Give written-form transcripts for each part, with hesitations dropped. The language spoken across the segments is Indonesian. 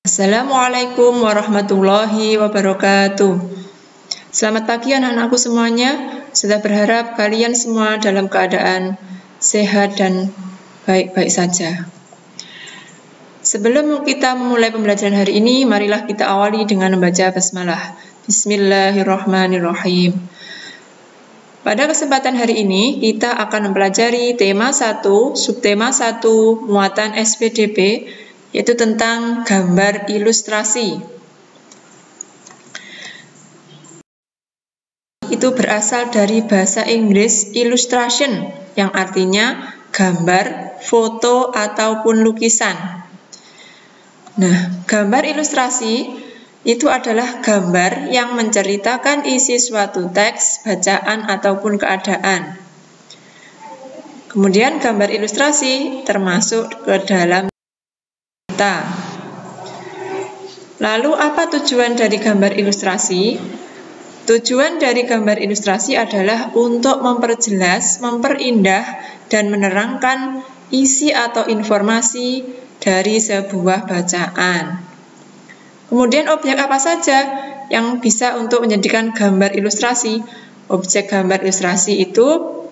Assalamualaikum warahmatullahi wabarakatuh. Selamat pagi anak-anakku semuanya. Saya berharap kalian semua dalam keadaan sehat dan baik-baik saja. Sebelum kita memulai pembelajaran hari ini, marilah kita awali dengan membaca basmalah. Bismillahirrahmanirrahim. Pada kesempatan hari ini, kita akan mempelajari tema 1, subtema 1, muatan SPDP, yaitu tentang gambar ilustrasi. Itu berasal dari bahasa Inggris illustration, yang artinya gambar, foto, ataupun lukisan. Nah, gambar ilustrasi itu adalah gambar yang menceritakan isi suatu teks, bacaan, ataupun keadaan. Kemudian gambar ilustrasi termasuk ke dalam cerita. Lalu apa tujuan dari gambar ilustrasi? Tujuan dari gambar ilustrasi adalah untuk memperjelas, memperindah, dan menerangkan isi atau informasi dari sebuah bacaan. Kemudian objek apa saja yang bisa untuk menjadikan gambar ilustrasi? Objek gambar ilustrasi itu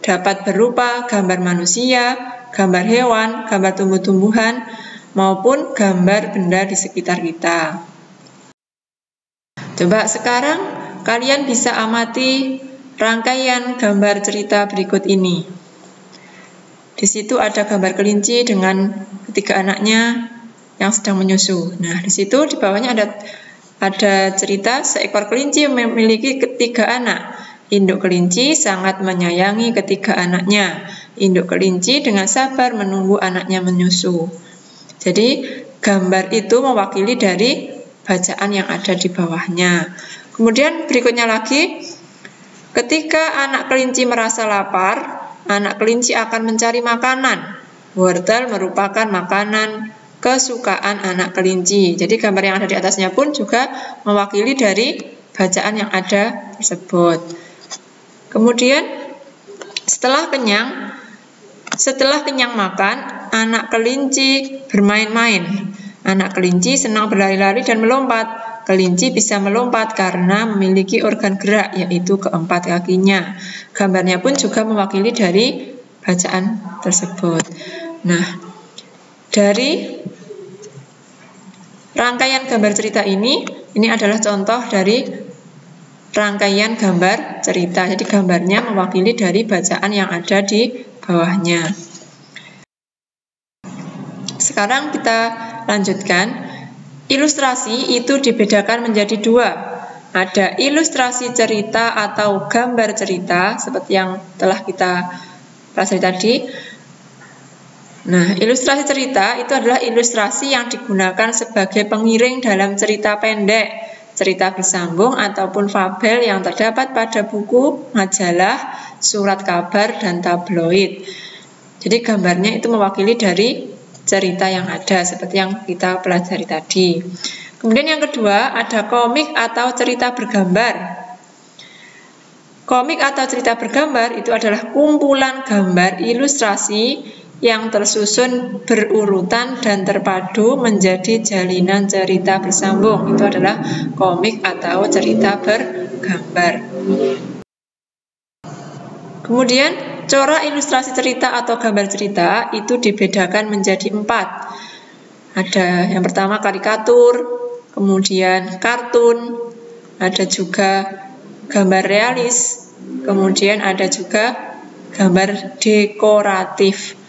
dapat berupa gambar manusia, gambar hewan, gambar tumbuh-tumbuhan, maupun gambar benda di sekitar kita. Coba sekarang kalian bisa amati rangkaian gambar cerita berikut ini. Di situ ada gambar kelinci dengan ketiga anaknya yang sedang menyusu. Nah, di situ di bawahnya ada cerita seekor kelinci memiliki ketiga anak. Induk kelinci sangat menyayangi ketiga anaknya. Induk kelinci dengan sabar menunggu anaknya menyusu. Jadi, gambar itu mewakili dari bacaan yang ada di bawahnya. Kemudian berikutnya lagi, ketika anak kelinci merasa lapar, anak kelinci akan mencari makanan. Wortel merupakan makanan kesukaan anak kelinci. Jadi gambar yang ada di atasnya pun juga mewakili dari bacaan yang ada tersebut. Kemudian setelah kenyang makan, anak kelinci bermain-main. Anak kelinci senang berlari-lari dan melompat. Kelinci bisa melompat karena memiliki organ gerak, yaitu keempat kakinya. Gambarnya pun juga mewakili dari bacaan tersebut. Nah, dari rangkaian gambar cerita ini adalah contoh dari rangkaian gambar cerita. Jadi gambarnya mewakili dari bacaan yang ada di bawahnya. Sekarang kita lanjutkan. Ilustrasi itu dibedakan menjadi dua. Ada ilustrasi cerita atau gambar cerita, seperti yang telah kita pelajari tadi. Nah, ilustrasi cerita itu adalah ilustrasi yang digunakan sebagai pengiring dalam cerita pendek, cerita bersambung, ataupun fabel yang terdapat pada buku, majalah, surat kabar, dan tabloid. Jadi gambarnya itu mewakili dari cerita yang ada, seperti yang kita pelajari tadi. Kemudian yang kedua, ada komik atau cerita bergambar. Komik atau cerita bergambar itu adalah kumpulan gambar ilustrasi yang tersusun berurutan dan terpadu menjadi jalinan cerita bersambung. Itu adalah komik atau cerita bergambar. Kemudian corak ilustrasi cerita atau gambar cerita itu dibedakan menjadi 4. Ada yang pertama karikatur, kemudian kartun, ada juga gambar realis, kemudian ada juga gambar dekoratif.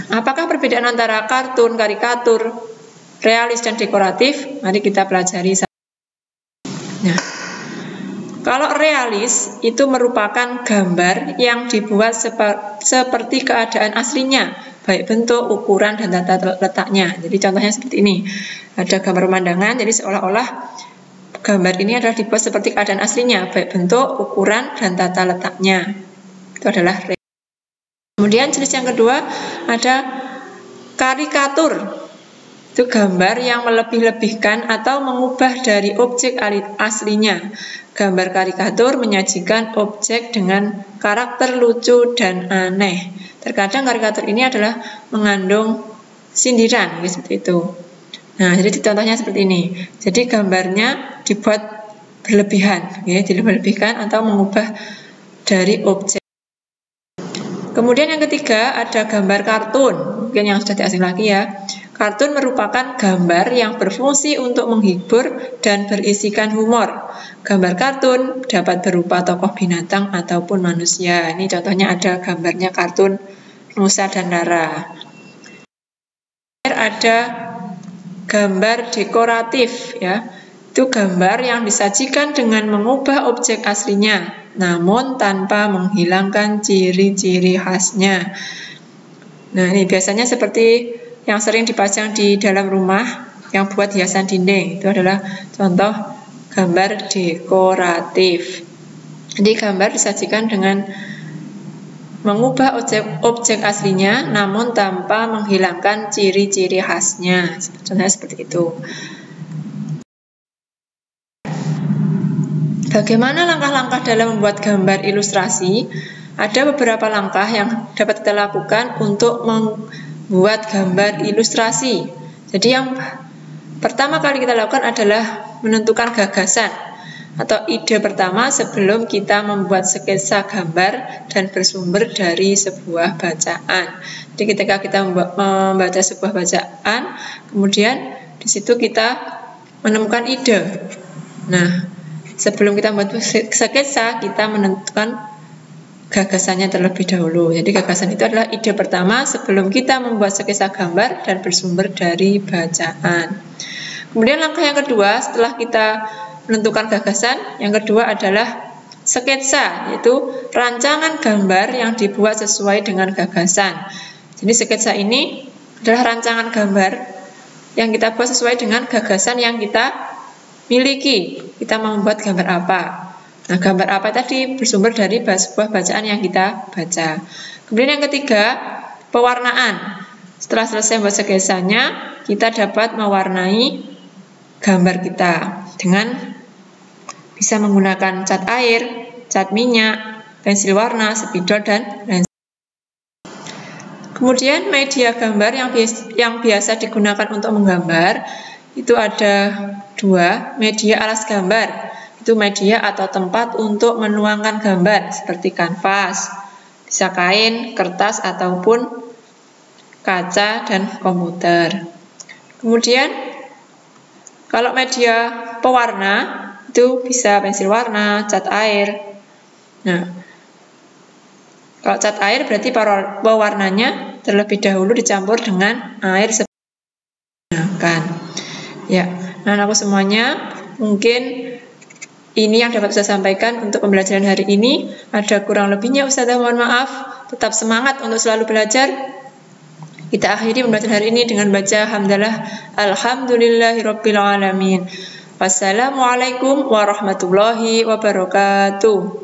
Apakah perbedaan antara kartun, karikatur, realis, dan dekoratif? Mari kita pelajari. Nah, kalau realis itu merupakan gambar yang dibuat seperti keadaan aslinya, baik bentuk, ukuran, dan tata letaknya. Jadi contohnya seperti ini. Ada gambar pemandangan, jadi seolah-olah gambar ini adalah dibuat seperti keadaan aslinya, baik bentuk, ukuran, dan tata letaknya. Itu adalah realis. Kemudian jenis yang kedua ada karikatur. Itu gambar yang melebih-lebihkan atau mengubah dari objek aslinya. Gambar karikatur menyajikan objek dengan karakter lucu dan aneh. Terkadang karikatur ini adalah mengandung sindiran, seperti itu. Nah, jadi contohnya seperti ini. Jadi gambarnya dibuat berlebihan, ya, dilebih-lebihkan atau mengubah dari objek. Kemudian yang ketiga ada gambar kartun, mungkin yang sudah asing lagi ya. Kartun merupakan gambar yang berfungsi untuk menghibur dan berisikan humor. Gambar kartun dapat berupa tokoh binatang ataupun manusia. Ini contohnya ada gambarnya kartun Nusa dan Rara. Ada gambar dekoratif, ya. Itu gambar yang disajikan dengan mengubah objek aslinya, namun tanpa menghilangkan ciri-ciri khasnya. Nah, ini biasanya seperti yang sering dipajang di dalam rumah yang buat hiasan dinding. Itu adalah contoh gambar dekoratif. Jadi gambar disajikan dengan mengubah objek aslinya namun tanpa menghilangkan ciri-ciri khasnya. Contohnya seperti itu. Bagaimana langkah-langkah dalam membuat gambar ilustrasi? Ada beberapa langkah yang dapat kita lakukan untuk membuat gambar ilustrasi. Jadi yang pertama kali kita lakukan adalah menentukan gagasan atau ide pertama sebelum kita membuat sketsa gambar dan bersumber dari sebuah bacaan. Jadi ketika kita membaca sebuah bacaan, kemudian di situ kita menemukan ide. Nah, sebelum kita membuat sketsa, kita menentukan gagasannya terlebih dahulu. Jadi gagasan itu adalah ide pertama sebelum kita membuat sketsa gambar dan bersumber dari bacaan. Kemudian langkah yang kedua, setelah kita menentukan gagasan, yang kedua adalah sketsa, yaitu rancangan gambar yang dibuat sesuai dengan gagasan. Jadi sketsa ini adalah rancangan gambar yang kita buat sesuai dengan gagasan yang kita miliki. Kita mau membuat gambar apa? Nah, gambar apa tadi bersumber dari sebuah bacaan yang kita baca. Kemudian yang ketiga, pewarnaan. Setelah selesai membuat sketsanya, kita dapat mewarnai gambar kita dengan bisa menggunakan cat air, cat minyak, pensil warna, spidol, dan lain. Kemudian media gambar yang biasa digunakan untuk menggambar itu ada dua, media alas gambar. Itu media atau tempat untuk menuangkan gambar seperti kanvas, bisa kain, kertas, ataupun kaca dan komputer. Kemudian kalau media pewarna itu bisa pensil warna, cat air. Nah, kalau cat air berarti pewarnanya terlebih dahulu dicampur dengan air sebelum digunakan. Ya, nah aku semuanya mungkin ini yang dapat saya sampaikan untuk pembelajaran hari ini. Ada kurang lebihnya Ustazah mohon maaf. Tetap semangat untuk selalu belajar. Kita akhiri pembelajaran hari ini dengan baca hamdalah alhamdulillahirabbil alamin. Wassalamualaikum warahmatullahi wabarakatuh.